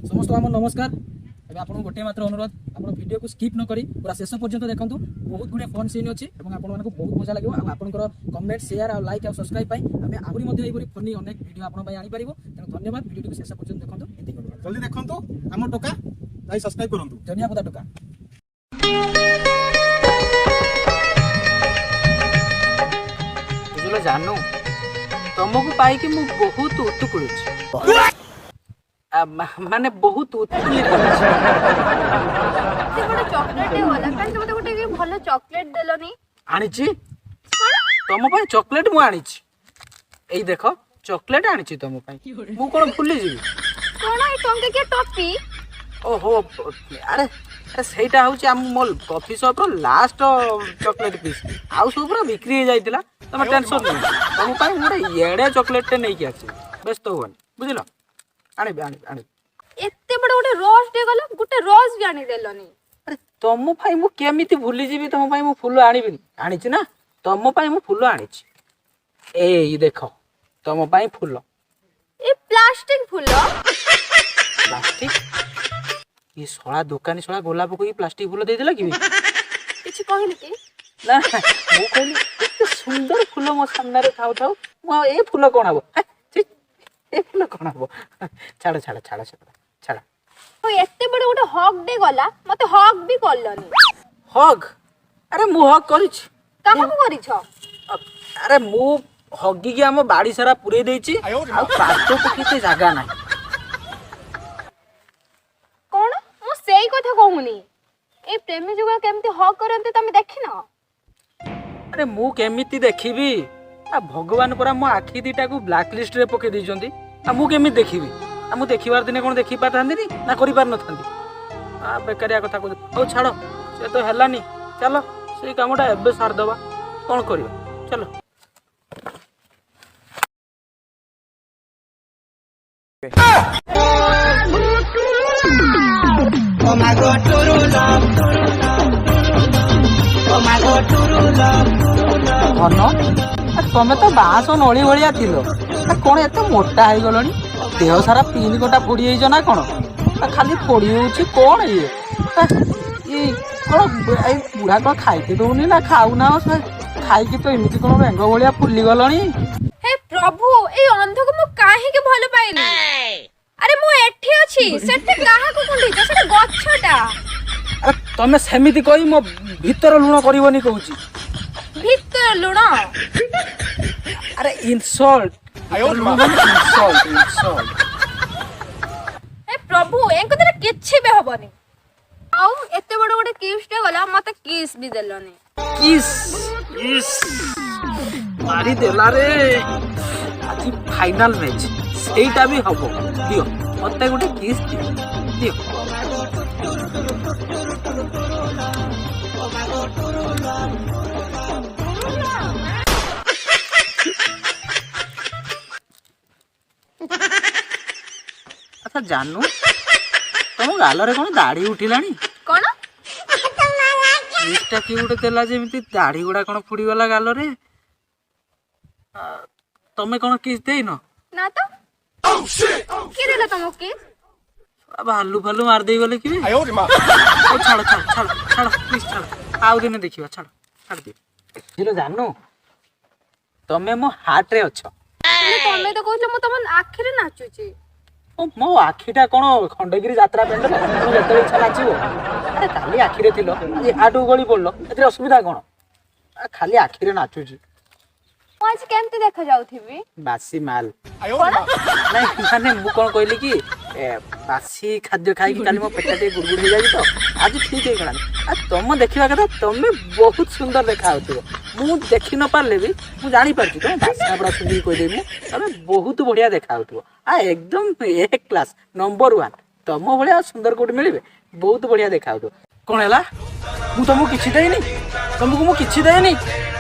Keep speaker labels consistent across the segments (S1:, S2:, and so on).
S1: समस्त आम नमस्कार। एबे आपन गोटे मात्र अनुरोध आपन वीडियो को स्किप न करी पूरा शेष पर्यंत देखंतु। बहुत गुडे फन सीन अछि एवं आपन मानको बहुत मजा लागो। आ आपनकर कमेंट शेयर आ लाइक आ सब्सक्राइब पाई हमें आहुरी मध्ये एबरी फनी अनेक वीडियो आपन पाई आनी परिबो। तेनु धन्यवाद। वीडियो को शेष पर्यंत देखंतु। एति करबो
S2: जल्दी देखंतु हम टोका भाई सब्सक्राइब करंतु।
S1: जनियापदा टोका।
S3: बुझलो जानू तुमको पाई कि मु बहुत उत्तुकुड़ माने बहुत उत्फुल्लित
S4: चॉकलेट वाला काहे मते गोटे भलो चॉकलेट देलनी
S3: आनिची तुम पाई चॉकलेट मु आनिची एई देखो चॉकलेट आनिची तुम पाई मु कोन भूली जीवी
S4: कोन ए टंके के टॉपी
S3: ओहो अरे अरे सेटा होची हम मोल कॉफी शॉप रो लास्ट चॉकलेट पीस आउ सब पूरा बिक्री हो जाइतिला तुम टेंशन नहीं तुम पाई मोरे येडे चॉकलेट ते नै कि आछि व्यस्त होवन बुझिलो आने
S4: एते बड़ गोटे रोज दे गलो गोटे रोज भी आनी देलनी
S3: अरे तुम भाई मु केमिति भूली जीवी तुम भाई मु फूल आनिबिनी आनिछि ना तुम भाई मु फूल आनिछि ए देखो तुम भाई फूल
S4: ए प्लास्टिक फूल
S3: प्लास्टिक ये सोळा दुकानी सोळा गोलाप को प्लास्टिक फूल दे देला कि
S4: किछ कहली कि
S3: ना मु कहली एते सुंदर फूल मो सामने रे थाउ थाउ मु ए फूल कोन हबो ए फूल कोन हबो छाड़ छाड़ छाड़ छाड़
S4: ओ एते बड़ गोटे हग दे गला मते हग भी करलनी
S3: हग अरे मु हग करिछ
S4: काहा को करिछ
S3: अरे मु हगी के हम बाड़ी सारा पुरे देछि आ पाछो पकिते जागा ना
S4: कोन मु सेई कथा कहूनी ए प्रेमी जुगा केमती हग करंते तमे देखिन
S3: अरे मु केमिति देखिबी आ भगवान परा मो आखी दीटा को ब्लैक लिस्ट रे पके दैचंती आ मु केमिति देखिबी आ मु देखिबार दिने कोन देखि पारथांदी नी ना करि पार नथांदी आ बेकारिया कथा को ओ छाड़ो से तो हेलानी चलो से कामटा एबे सार दबा कोन करियो चलो
S5: Oh my God, Turu love, oh my God, Turu love,
S3: अन तमे तो बाँस नली भलिया थिलो कौन एत मोटा हो गलनी देह सारा पिन गोटा फोड़ी जाइछ ना कौन खाली फोड़ी होउछि कौन ये कौन बुढ़ा कौन खाइते दौनी ना खाऊ ना खाई तो एमती कौन रेंग भलिया फुली गलनी
S4: हे प्रभु ए अंध को मु काहे के भलो पाइनी अरे मु एठी अछि सेटे काहा को कुंडी सेटे गछटा
S3: अरे तमे सेमिति कहि मो भीतर लुण करबनी कहूछि
S4: भीतर लुण
S3: अरे इंसल्ट इंसल्ट इंसल्ट
S4: हे प्रभु एंको तेरे किछि बे हबनी आउ एते बड़ गोटे किसटे गला मते किस भी देलनी
S3: किस यस मारी देला रे आज फाइनल मैच सेटा भी हबो दियो मते गोटे किस दियो अच्छा जानू तुम गाल रे कोन दाढ़ी उठिलानी
S4: कोन
S3: किसटा कि गोटे देला जेमिति दाढ़ी गुडा कोन फुडी गला गाल रे तमे कोन किस देइनो
S4: ना तो की देला तुमको किस
S3: भालू भालू मार दे गले कि छाड़ छाड़ छाड़ छाड़ प्लीज छाड़ आउ दिन देखिबा छाड़ छाड़ दे जिलो जानू तमे मो हार्ट रे अछो
S4: तमे तो कहलो मु तमन आखिरे नाचुची
S3: ओ मो आखिटा कोन खंडगिरी यात्रा पेंड तमे जते इच्छा नाचिबो अरे खाली आखिरे थिलो आज हार्ट गली पड़लो एते असुविधा कोन खाली आखिरे नाचुची
S4: आज केमती देखा जाउथिबी
S3: बासी माल नहीं माने मु कोन कहली कि बासी खाद्य खाई कि काली मो पेटा ते गुड़गुड़ हो जाई तो आज ठीक है गलानी आ तुम देखिबा कथा तमे बहुत सुंदर देखा होतो मु देखि न पारले भी मु जानि पारछि तो बासी बड़ा सुंदर कोइ देमु तमे बहुत बढ़िया देखा होतो आ एकदम एक क्लास नंबर 1 तम भलिया सुंदर कोट मिलिबे बहुत बढ़िया देखा होतो कोन हैला मु तुमको किछि देइनी तुमको मु किछि देइनी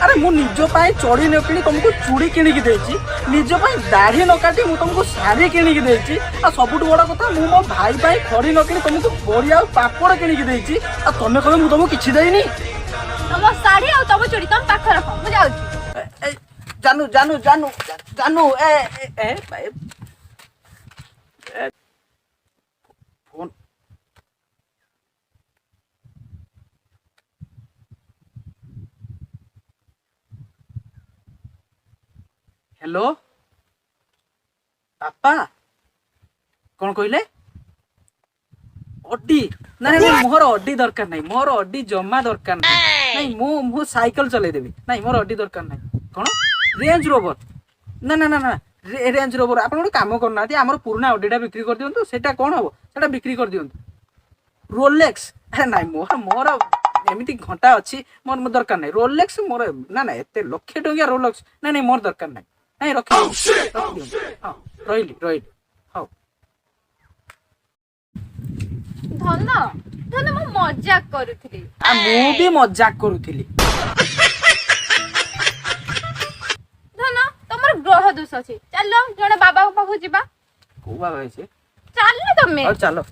S3: अरे मु निजो पाए चोड़ी न किनी तुमको चूड़ी किनी की देछि निजो पाए दाढ़ी न काटी मु तुमको साड़ी किनी की देछि आ सबुट बड़ा कथा मु मो भाई पाए खड़ी न किनी तुमको बोरिया पापड़ किनी की देछि आ तमे कहबे मु तुमको किछि देइनी
S4: तम साड़ी आ तम चूड़ी तम पाख रख मु जाउची
S3: जानू जानू जानू जानू ए फोन हेलो बापा कौन कहले अड्डी नहीं नहीं मोर अड्डी दरकार नहीं मोर अड्डी जमा दरकार नहीं नहीं मु साइकिल चले देबी नहीं मोर अड्डी दरकार नहीं कौन रेंज रोवर ना ना ना ना रेंज रोवर आप काम करना आम पुराना अड्डीटा बिक्री कर दिंतु सेटा कौन हम सेटा बिक्री कर दिंतु रोलेक्स अरे नाई मोर मोर एमती घंटा अच्छी मोर दरकार नहीं रोलेक्स मोर ना ना एत लक्षे टंकिया रोलेक्स नहीं नहीं मोर दरकार नहीं नहीं रखी हाँ रही रही हाँ
S4: धन धन मु मजाक करूथली
S3: मु भी मजाक करूथली
S4: धन तमर ग्रह दोष अछि चलो जणे बाबा को पाखु जिबा
S3: को बाबा छै
S4: चल तमे
S3: और चलो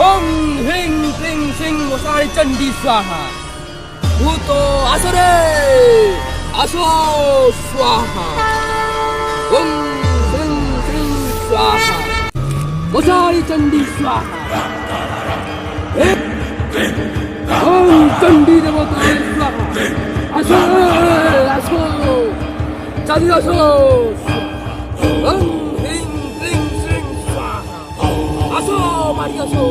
S1: ओम ह्रीं क्लीं श्रीं वसारी चंडी स्वाहा भूतो आसरे आसो स्वाहा ओम ह्रीं क्लीं स्वाहा वसारी चंडी स्वाहा ओम चंडी देवता स्वाहा आसो आसो चंडी आसो ओम ह्रीं क्लीं श्रीं स्वाहा आसो मारी आसो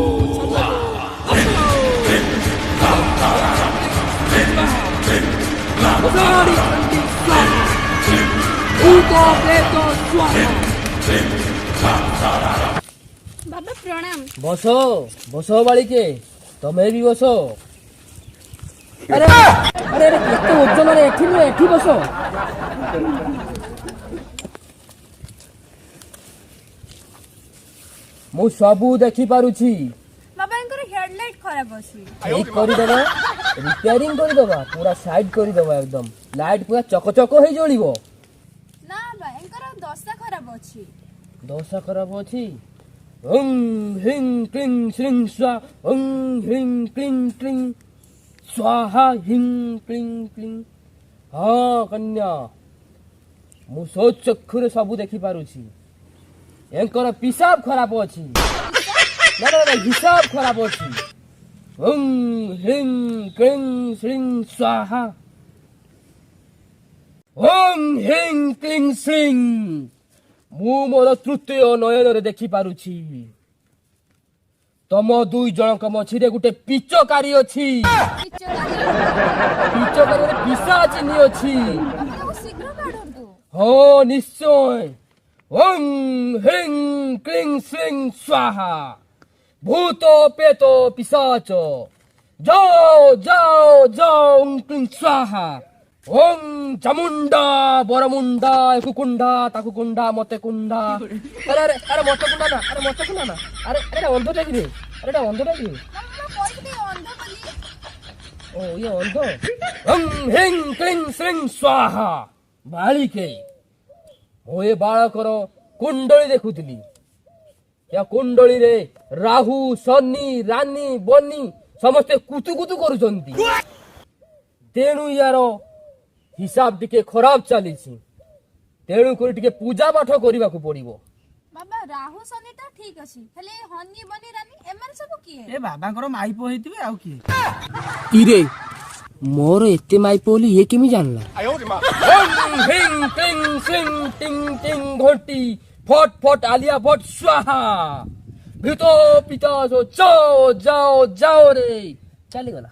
S4: बाबा प्रणाम
S1: बसो बसो बालिके तमे भी बसो अरे अरे अरे केते ओजन रे एठी नु एठी बसो मु सबू देखि पारुछि
S4: बाबा इनकर हेडलाइट खराब अछि
S1: ठीक कर देबा रिपेयरिंग कर देबा पूरा साइड कर देबा एकदम लाइट पूरा चकचक होई जळिबो
S4: ना बा इनकर दशा खराब अछि
S1: दोसा खराब अछि ओम ह्रीं क्लीं श्रीं स्वा ओम ह्रीं क्लीं क्लीं स्वाहा ह्रीं क्लीं क्लीं हाँ कन्या मु सोच चक्षुरे सबू देखि पारुछि एंकर पिसाब खराब अछि ना ना ना हिसाब खराब अछि ओम ह्रीं क्लीं श्रीं स्वाहा ओम ह्रीं क्लीं श्रीं मु मोर तृतीय नयन देखि पारुछि तम दुई जनक मछिरे गुटे पिचकारी अछि पिचकारी रे पिशाच नि अछि
S4: शीघ्र काढନ୍ତୁ
S1: हो निश्चय ओम ह्रीं क्लीं श्रीं स्वाहा भूतो पेतो पिशाच जाओ जाओ जाओ ओम क्लीं स्वाहा ओम चामुंडा बरमुंडा कुकुंडा ताकुकुंडा मते कुंडा अरे अरे अरे मते कुंडा ना अरे मते कुंडा ना अरे अरे अंधो टाकी रे अरे अंधो टाकी ओ ये अंधो ओम ह्रीं क्लीं श्रीं स्वाहा बालिके मो ए बाळकर कुंडली देखुतली या कुंडली रे राहु शनि रानी बनी समस्ते कुतु कुतु करूचंती तेणु यार हिसाब टिके खराब चली तेणु कर टिके पूजा पाठ करने को पड़ो
S4: बाबा राहु शनि तो ठीक अछि हेले हनी बनी रानी एमन सब किए
S2: ए बाबांकर माइपो हेतिबे आउ की
S1: इरे मोर एते माइप बोली ये केमी जानला ओम ह्रीं क्लीं श्रीं टिंग टिंग घंटी फट फट आलिया फट स्वाहा भीतो पिता सो जाओ जाओ जाओ रे चली गला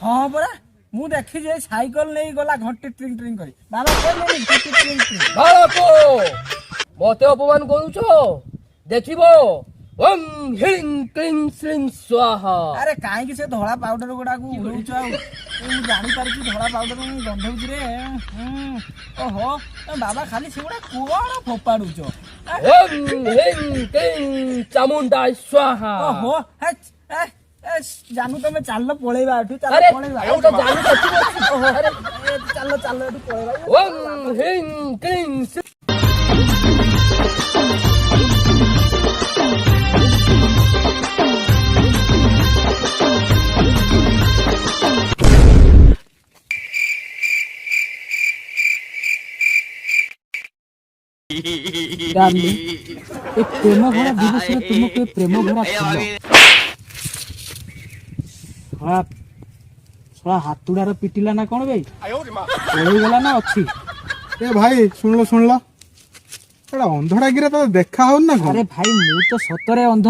S2: हां बरा मु देखि जे साइकिल नै गला घंटी ट्रिंग ट्रिंग करी बाबा के नै घंटी ट्रिंग ट्रिंग
S1: बाळको मते अपमान करूछो देखिबो
S3: ओम ह्रीं क्लीं श्रीं स्वाहा।
S2: ଆରେ କାହିଁକି ସେ ଧଳା ପାଉଡର ଗୁଡାକୁ ଉଡଉଛ ଆଉ ମୁଁ ଜାଣିପାରୁଛି ଧଳା ପାଉଡର ଗନ୍ଧଉଛି ରେ ଓହୋ ବାବା ଖାଲି ସେଗୁଡା କଣ ଫୋପାଡୁଛ
S3: ओम ह्रीं क्लीं चामुंडा स्वाहा।
S2: ଓହୋ ଜାନୁ ତମେ ଚାଲ ପଳେଇବା ଏଠୁ ଚାଲ
S3: अरे
S2: ପଳେଇବା
S3: ଆଉ ତ ଜାଣି ଅଛି।
S2: ଓହୋ ଆରେ ଚାଲ ଚାଲ ଏଠୁ ପଳେଇବା
S3: ओम ह्रीं क्लीं
S1: डार्लिंग एक प्रेम भरा दिवस रे तुमको प्रेम भरा फूल थोड़ा हाथुड़ार पिटिला ना कौन भाई पड़े गला ना अच्छी
S6: ए भाई सुन लो एटा अंधड़ा गिरे तो देखा हो ना
S1: अरे भाई मु तो सतरे अंध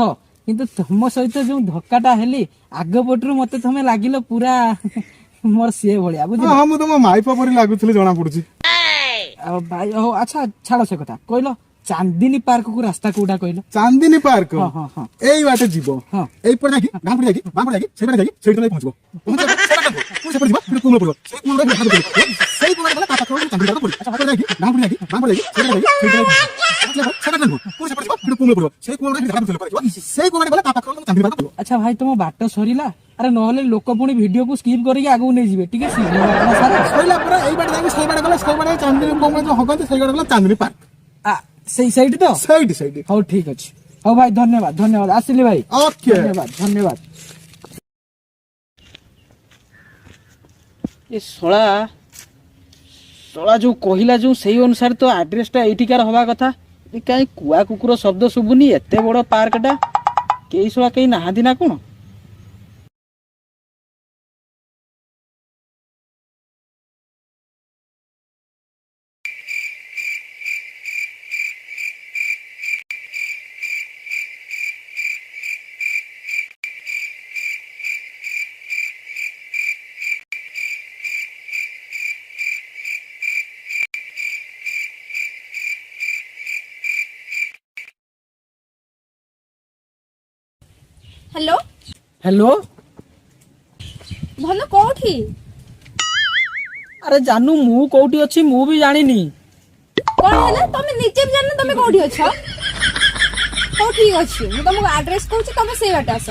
S1: किंतु तुम सहित जो धक्काटा हेली आग पटरू मते तमे लागिलो पूरा मोर सीए भलिया बुझ
S6: हां मु तुम माइप परी लागुथली जना पड़ुची
S1: भाई ओ अच्छा छाड़ से कथा कहलो चांदनी पार्क को रास्ता कोडा कहलो
S6: चांदनी पार्क
S1: हां हां हां
S6: एई बाटे जीवो
S1: हां
S6: एई पर जाकी गाम पर जाकी बाम पर जाकी सेई पर जाकी सेई तले पहुंचबो पहुंचे सेई पर जीवो फिर कुमलो पड़ो सेई कुमलो रे हाथ पड़ो सेई कुमलो वाला पापा को चांदनी पार्क पड़ी अच्छा पर जाकी गाम पर जाकी बाम पर जाकी सेई पर जाकी सेई तले पहुंचबो सेई तले पूरे से पर जीवो फिर कुमलो पड़ो सेई कुमलो रे हाथ पड़ो सेई कुमलो वाला पापा को चांदनी पार्क पड़ो
S1: अच्छा भाई तुम बाट सरीला अरे नहले लोक पुणी वीडियो को स्किप करके आगु नहीं जीवे ठीक है
S6: सईला पर एई बाटे जाकी सेई बाटे गला सेई बाटे चांदनी कोमले जो हगन सेई बाटे गला चांदनी पार्क
S1: सही साइड तो
S6: साइड
S1: हो ठीक अच्छे हो भाई धन्यवाद धन्यवाद आसिली भाई
S6: ओके
S1: धन्यवाद धन्यवाद ये सोला जो कहिला जो सही अनुसार तो एड्रेस टा एठिकार हवा कथा कहीं कुआ कुकुर शब्द शुभुनी एते बड़ पार्क टा कई सोला कहीं नाहादी ना कौन
S4: हेलो
S1: हेलो
S4: भलो कोठी
S1: अरे जानू मु कोठी अच्छी मु भी जानिनी
S4: कोन हैला तमे नीचे भी जानना तमे कोठी अछ हो ठीक अछि मु तुमको एड्रेस कहूची तमे से बाटे आस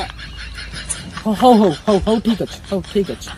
S1: हो ठीक अच्छे हो ठीक अच्छे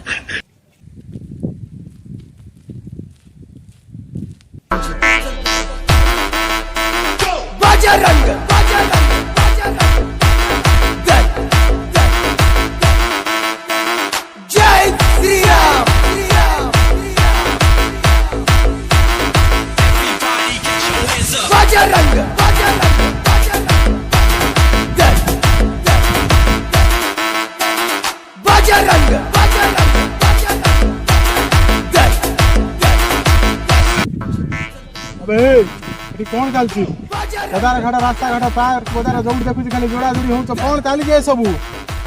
S6: अबे एटी कोन चलची बजार घाटा रास्ता घाटा पार्क बजार जोड़ी देखुची खाली जोड़ा जोड़ी होउछ कोन चाली जे सबु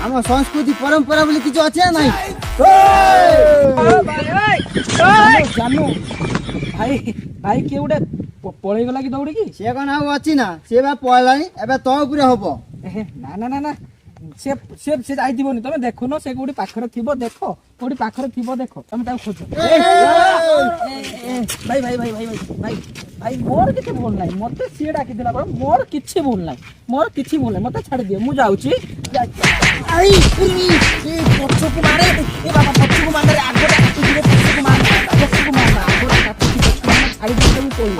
S2: ଆମ ସଂସ୍କୃତି ପରମ୍ପରା ବୋଲି କିଛି ଅଛି ନା ନାହିଁ
S1: जानू भाई भाई किए गोटे पळै गला कि दौड़ी की
S2: ସେ କଣ ଆଉ ଅଛି ନା ସେ ବା ପଳେଇଲାଣି ଏବେ ତୋ ଉପରେ ହବ
S1: ना ना ना ना से से से जाइथिबोनी तमे देखो न से कोडी पाखरे थिबो देखो कोडी पाखरे थिबो देखो तमे ताऊ खोज भाई भाई भाई भाई भाई भाई मोर किछि भूल नाही मते से डाकी दिला पर मोर किछि भूल नाही मोर किछि भूल नाही मते छाड़ दियो मु जाउची आई ए पछको मारे ए बाबा पछको मारे आगोटा काटी दिले पछको मारे आगोटा काटी पछको मारे छाड़ी दिले मु कोइ